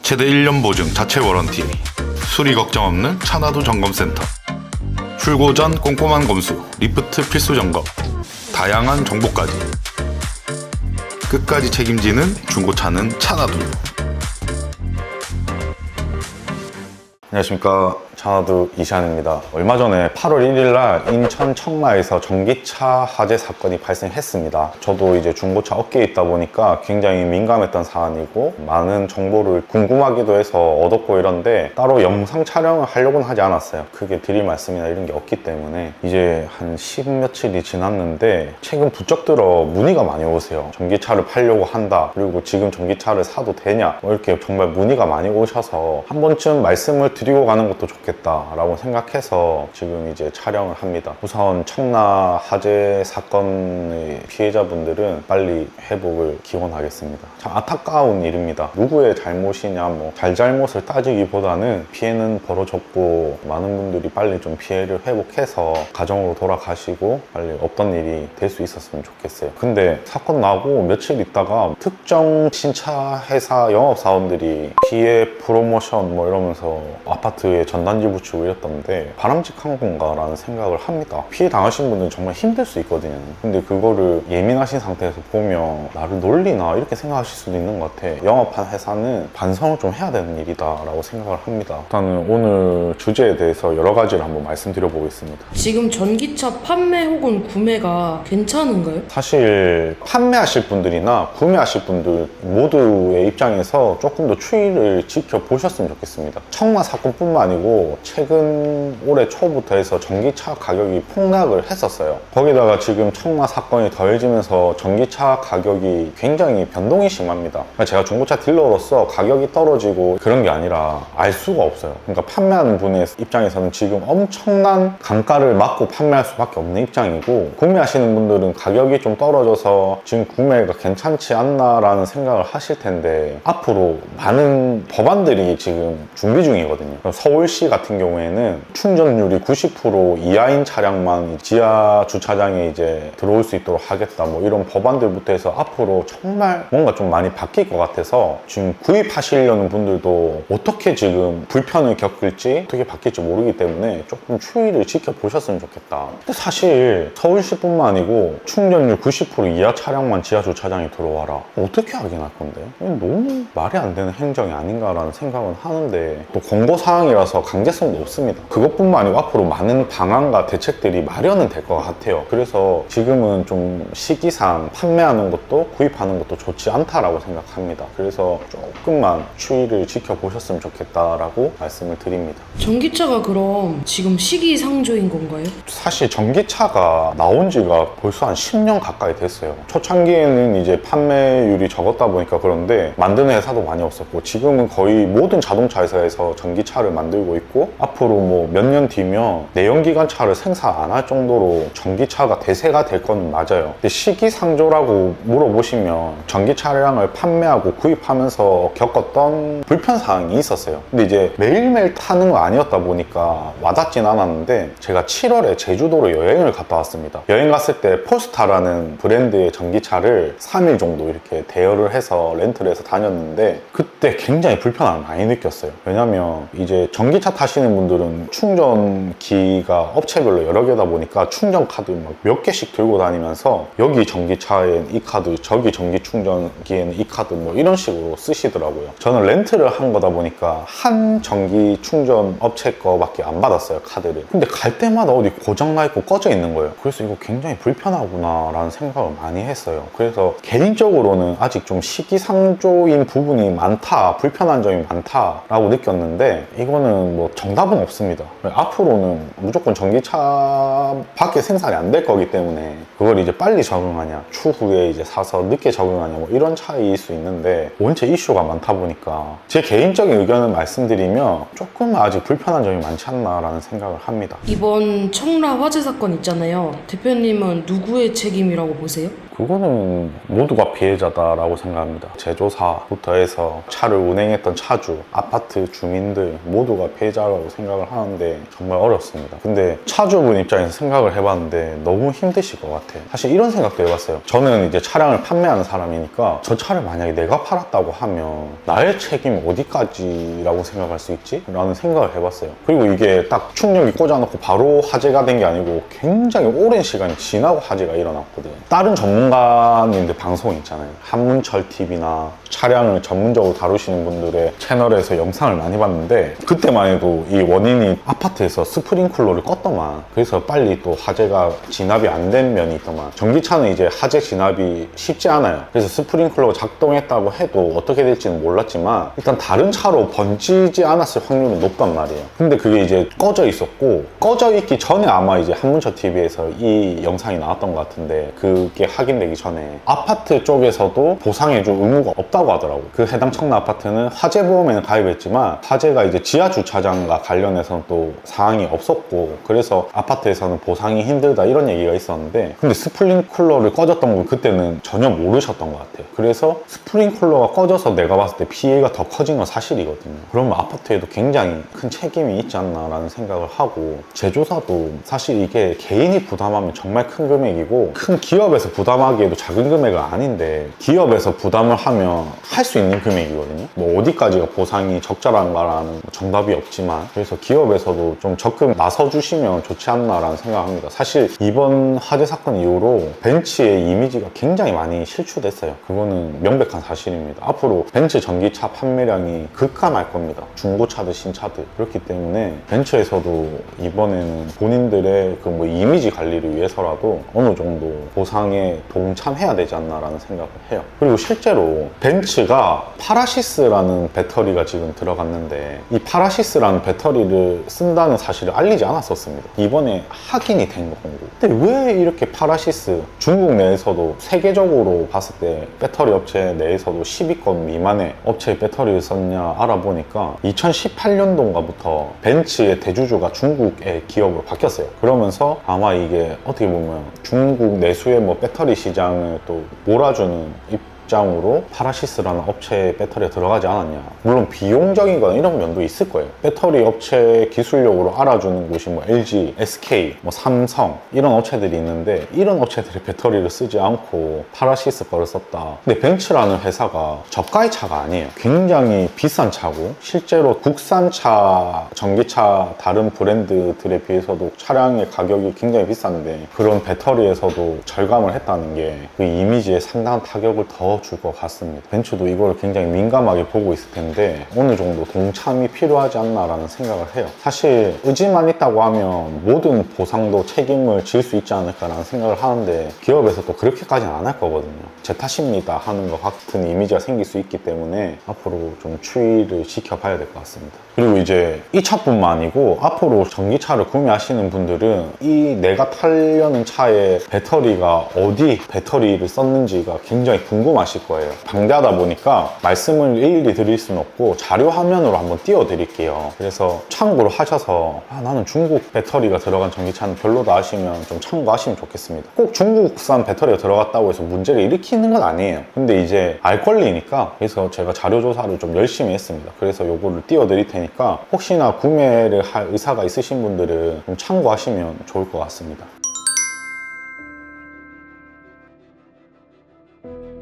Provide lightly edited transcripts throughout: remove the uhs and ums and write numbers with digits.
최대 1년 보증 자체 워런티, 수리 걱정 없는 차나두 점검센터, 출고 전 꼼꼼한 검수, 리프트 필수 점검, 다양한 정보까지 끝까지 책임지는 중고차는 차나두. 안녕하십니까, 차나두 이시안입니다. 얼마 전에 8월 1일날 인천 청라에서 전기차 화재 사건이 발생했습니다. 저도 이제 중고차 업계에 있다 보니까 굉장히 민감했던 사안이고 많은 정보를 궁금하기도 해서 얻었고 이런데 따로 영상 촬영을 하려고는 하지 않았어요. 크게 드릴 말씀이나 이런 게 없기 때문에. 이제 한 10며칠이 지났는데 최근 부쩍 들어 문의가 많이 오세요. 전기차를 팔려고 한다, 그리고 지금 전기차를 사도 되냐, 뭐 이렇게 정말 문의가 많이 오셔서 한 번쯤 말씀을 드리고 가는 것도 좋겠다 라고 생각해서 지금 이제 촬영을 합니다. 우선 청라 화재 사건의 피해자분들은 빨리 회복을 기원하겠습니다. 참 안타까운 일입니다. 누구의 잘못이냐, 뭐 잘잘못을 따지기보다는 피해는 벌어졌고 많은 분들이 빨리 좀 피해를 회복해서 가정으로 돌아가시고 빨리 없던 일이 될 수 있었으면 좋겠어요. 근데 사건 나고 며칠 있다가 특정 신차 회사 영업사원들이 피해 프로모션 뭐 이러면서 아파트에 전단지 붙이고 이랬던데 바람직한 건가 라는 생각을 합니다. 피해 당하신 분들은 정말 힘들 수 있거든요. 근데 그거를 예민하신 상태에서 보면 나를 놀리나 이렇게 생각하실 수도 있는 것 같아. 영업한 회사는 반성을 좀 해야 되는 일이다 라고 생각을 합니다. 일단은 오늘 주제에 대해서 여러 가지를 한번 말씀드려 보겠습니다. 지금 전기차 판매 혹은 구매가 괜찮은가요? 사실 판매하실 분들이나 구매하실 분들 모두의 입장에서 조금 더 추이를 지켜보셨으면 좋겠습니다. 청라 사건뿐만 아니고 최근 올해 초부터 해서 전기차 가격이 폭락을 했었어요. 거기다가 지금 청라 사건이 더해지면서 전기차 가격이 굉장히 변동이 심합니다. 제가 중고차 딜러로서 가격이 떨어지고 그런 게 아니라 알 수가 없어요. 그러니까 판매하는 분의 입장에서는 지금 엄청난 감가를 맞고 판매할 수밖에 없는 입장이고, 구매하시는 분들은 가격이 좀 떨어져서 지금 구매가 괜찮지 않나라는 생각을 하실 텐데 앞으로 많은 법안들이 지금 준비 중이거든요. 서울시 같은 경우에는 충전율이 90% 이하인 차량만 지하 주차장에 이제 들어올 수 있도록 하겠다, 뭐 이런 법안들부터 해서 앞으로 정말 뭔가 좀 많이 바뀔 것 같아서 지금 구입하시려는 분들도 어떻게 지금 불편을 겪을지 어떻게 바뀔지 모르기 때문에 조금 추이를 지켜보셨으면 좋겠다. 근데 사실 서울시뿐만 아니고 충전율 90% 이하 차량만 지하 주차장에 들어와라, 어떻게 확인할 건데? 너무 말이 안 되는 행정이 아닌가라는 생각은 하는데 또 권고사항이라서 강제성도 없습니다. 그것뿐만 아니고 앞으로 많은 방안과 대책들이 마련은 될 것 같아요. 그래서 지금은 좀 시기상 판매하는 것도 구입하는 것도 좋지 않다라고 생각합니다. 그래서 조금만 추이를 지켜보셨으면 좋겠다라고 말씀을 드립니다. 전기차가 그럼 지금 시기상조인 건가요? 사실 전기차가 나온 지가 벌써 한 10년 가까이 됐어요. 초창기에는 이제 판매율이 적었다 보니까 그런데 만드는 회사도 많이 없었고, 지금은 거의 모든 자동차 회사에서 전기차를 만들고 있고, 앞으로 뭐 몇 년 뒤면 내연기관차를 생산 안 할 정도로 전기차가 대세가 될 거는 맞아요. 근데 시기상조라고 물어보시면 전기 차량을 판매하고 구입하면서 겪었던 불편사항이 있었어요. 근데 이제 매일매일 타는 거 아니었다 보니까 와닿진 않았는데, 제가 7월에 제주도로 여행을 갔다 왔습니다. 여행 갔을 때 포스타라는 브랜드의 전기차를 3일 정도 이렇게 대여를 해서 렌트를 해서 다녔는데 그때 굉장히 불편함을 많이 느꼈어요. 왜냐면 이제 전기차 타시는 분들은 충전기가 업체별로 여러 개다 보니까 충전 카드 막 몇 개씩 들고 다니면서 여기 전기차엔 이 카드, 저기 전기 충전기에는 이 카드, 뭐 이런 식으로 쓰시더라고요. 저는 렌트를 한 거다 보니까 한 전기 충전 업체 거밖에 안 받았어요, 카드를. 근데 갈 때마다 어디 고장나 있고 꺼져 있는 거예요. 그래서 이거 굉장히 불편하구나 라는 생각을 많이 했어요. 그래서 개인적으로는 아직 좀 시기상조인 부분이 많다, 불편한 점이 많다 라고 느꼈는데, 이거는 뭐 정답은 없습니다. 앞으로는 무조건 전기차밖에 생산이 안 될 거기 때문에 그걸 이제 빨리 적응하냐, 추후에 이제 사서 늦게 적응하냐, 뭐 이런 차이일 수 있는데 원체 이슈가 많다 보니까 제 개인적인 의견을 말씀드리면 조금 아직 불편한 점이 많지 않나 라는 생각을 합니다. 이번 청라 화재 사건 있잖아요. 대표님은 누구의 책임이라고 보세요? 그거는 모두가 피해자다라고 생각합니다. 제조사부터 해서 차를 운행했던 차주, 아파트 주민들 모두가 피해자라고 생각을 하는데 정말 어렵습니다. 근데 차주분 입장에서 생각을 해봤는데 너무 힘드실 것 같아요. 사실 이런 생각도 해봤어요. 저는 이제 차량을 판매하는 사람이니까 저 차를 만약에 내가 팔았다고 하면 나의 책임 어디까지라고 생각할 수 있지? 라는 생각을 해봤어요. 그리고 이게 딱 충격이 꽂아놓고 바로 화재가 된 게 아니고 굉장히 오랜 시간이 지나고 화재가 일어났거든요. 다른 전문가님들 방송 있잖아요. 한문철 TV나 차량을 전문적으로 다루시는 분들의 채널에서 영상을 많이 봤는데 그때만 해도 이 원인이 아파트에서 스프링클러를 껐더만 그래서 빨리 또 화재가 진압이 안 된 면이 있더만 전기차는 이제 화재 진압이 쉽지 않아요. 그래서 스프링클러가 작동했다고 해도 어떻게 될지는 몰랐지만 일단 다른 차로 번지지 않았을 확률은 높단 말이에요. 근데 그게 이제 꺼져 있었고 꺼져 있기 전에 아마 이제 한문철 TV에서 이 영상이 나왔던 것 같은데 그게 확인되기 전에 아파트 쪽에서도 보상해줄 의무가 없다고 하더라고요. 그 해당 청라 아파트는 화재보험에는 가입했지만 화재가 이제 지하 주차장과 관련해서는 또 사항이 없었고 그래서 아파트에서는 보상이 힘들다 이런 얘기가 있었는데 근데 스프링클러를 꺼졌던 건 그때는 전혀 모르셨던 것 같아요. 그래서 스프링클러가 꺼져서 내가 봤을 때 피해가 더 커진 건 사실이거든요. 그러면 아파트에도 굉장히 큰 책임이 있지 않나라는 생각을 하고 제조사도 사실 이게 개인이 부담하면 정말 큰 금액이고 큰 기업에서 부담하기에도 작은 금액은 아닌데 기업에서 부담을 하면 할 수 있는 금액이거든요. 뭐 어디까지가 보상이 적절한가라는 정답이 없지만 그래서 기업에서도 좀 적극 나서주시면 좋지 않나라는 생각합니다. 사실 이번 화재 사건 이후로 벤츠의 이미지가 굉장히 많이 실추됐어요. 그거는 명백한 사실입니다. 앞으로 벤츠 전기차 판매량이 급감할 겁니다. 중고차든 신차든. 그렇기 때문에 벤츠에서도 이번에는 본인들의 그 뭐 이미지 관리를 위해서라도 어느 정도 보상에 동참해야 되지 않나라는 생각을 해요. 그리고 실제로 벤츠가 파라시스라는 배터리가 지금 들어갔는데 이 파라시스라는 배터리를 쓴다는 사실을 알리지 않았었습니다. 이번에 확인이 된 거고. 근데 왜 이렇게 파라시스 중국 내에서도 세계적으로 봤을 때 배터리 업체 내에서도 10위권 미만의 업체의 배터리를 썼냐 알아보니까 2018년도인가부터 벤츠의 대주주가 중국의 기업으로 바뀌었어요. 그러면서 아마 이게 어떻게 보면 중국 내수의 뭐 배터리 시장을 또 몰아주는 입장으로 파라시스라는 업체의 배터리가 들어가지 않았냐. 물론 비용적인 거나 이런 면도 있을 거예요. 배터리 업체 기술력으로 알아주는 곳이 뭐 LG, SK, 뭐 삼성 이런 업체들이 있는데 이런 업체들이 배터리를 쓰지 않고 파라시스 거를 썼다. 근데 벤츠라는 회사가 저가의 차가 아니에요. 굉장히 비싼 차고 실제로 국산차, 전기차 다른 브랜드들에 비해서도 차량의 가격이 굉장히 비싼데 그런 배터리에서도 절감을 했다는 게 그 이미지에 상당한 타격을 더 줄 것 같습니다. 벤츠도 이걸 굉장히 민감하게 보고 있을 텐데 어느 정도 동참이 필요하지 않나라는 생각을 해요. 사실 의지만 있다고 하면 모든 보상도 책임을 질 수 있지 않을까라는 생각을 하는데 기업에서 또 그렇게까지는 안 할 거거든요. 제 탓입니다 하는 것 같은 이미지가 생길 수 있기 때문에 앞으로 좀 추이를 지켜봐야 될 것 같습니다. 그리고 이제 이 차뿐만 아니고 앞으로 전기차를 구매하시는 분들은 이 내가 타려는 차의 배터리가 어디 배터리를 썼는지가 굉장히 궁금하실 거예요. 방대하다 보니까 말씀을 일일이 드릴 수는 없고 자료 화면으로 한번 띄워드릴게요. 그래서 참고로 하셔서 나는 중국 배터리가 들어간 전기차는 별로다 하시면 좀 참고하시면 좋겠습니다. 꼭 중국산 배터리가 들어갔다고 해서 문제를 일으키는 건 아니에요. 근데 이제 알 권리니까 그래서 제가 자료 조사를 좀 열심히 했습니다. 그래서 요거를 띄워드릴 테니까 혹시나 구매를 할 의사가 있으신 분들은 좀 참고하시면 좋을 것 같습니다.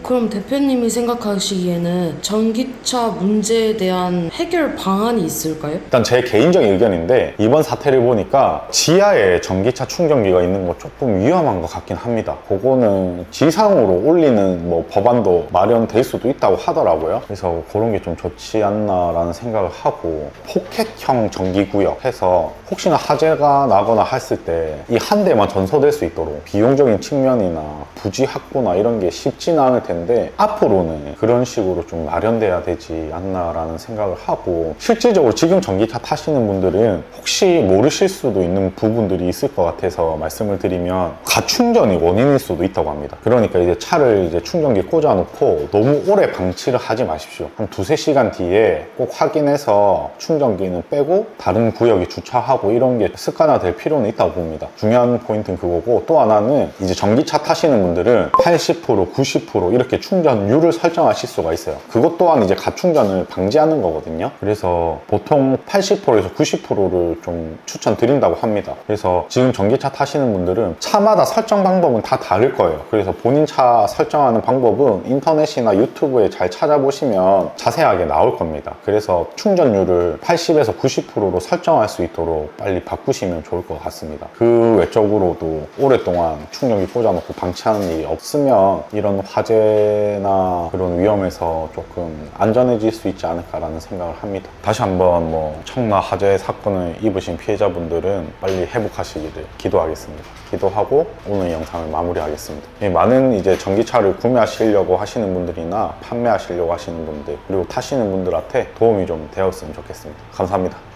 그럼 대표님이 생각하시기에는 전기차 문제에 대한 해결 방안이 있을까요? 일단 제 개인적인 의견인데 이번 사태를 보니까 지하에 전기차 충전기가 있는 거 조금 위험한 것 같긴 합니다. 그거는 지상으로 올리는 뭐 법안도 마련될 수도 있다고 하더라고요. 그래서 그런 게 좀 좋지 않나라는 생각을 하고 포켓형 전기구역 해서 혹시나 화재가 나거나 했을 때 이 한 대만 전소될 수 있도록 비용적인 측면이나 부지 확보나 이런 게 쉽지는 않을 텐데 되는데 앞으로는 그런 식으로 좀 마련돼야 되지 않나라는 생각을 하고, 실질적으로 지금 전기차 타시는 분들은 혹시 모르실 수도 있는 부분들이 있을 것 같아서 말씀을 드리면, 가충전이 원인일 수도 있다고 합니다. 그러니까 이제 차를 이제 충전기 꽂아놓고 너무 오래 방치를 하지 마십시오. 한 2-3시간 뒤에 꼭 확인해서 충전기는 빼고 다른 구역에 주차하고 이런 게 습관화될 필요는 있다고 봅니다. 중요한 포인트는 그거고, 또 하나는 이제 전기차 타시는 분들은 80%, 90% 이렇게 충전율을 설정하실 수가 있어요. 그것 또한 이제 가충전을 방지하는 거거든요. 그래서 보통 80%에서 90%를 좀 추천드린다고 합니다. 그래서 지금 전기차 타시는 분들은 차마다 설정 방법은 다 다를 거예요. 그래서 본인 차 설정하는 방법은 인터넷이나 유튜브에 잘 찾아보시면 자세하게 나올 겁니다. 그래서 충전율을 80에서 90%로 설정할 수 있도록 빨리 바꾸시면 좋을 것 같습니다. 그 외적으로도 오랫동안 충전기 꽂아놓고 방치하는 일이 없으면 이런 화재나 그런 위험에서 조금 안전해질 수 있지 않을까라는 생각을 합니다. 다시 한번 청라 화재 사건을 입으신 피해자분들은 빨리 회복하시기를 기도하겠습니다. 기도하고 오늘 영상을 마무리하겠습니다. 많은 이제 전기차를 구매하시려고 하시는 분들이나 판매하시려고 하시는 분들, 그리고 타시는 분들한테 도움이 좀 되었으면 좋겠습니다. 감사합니다.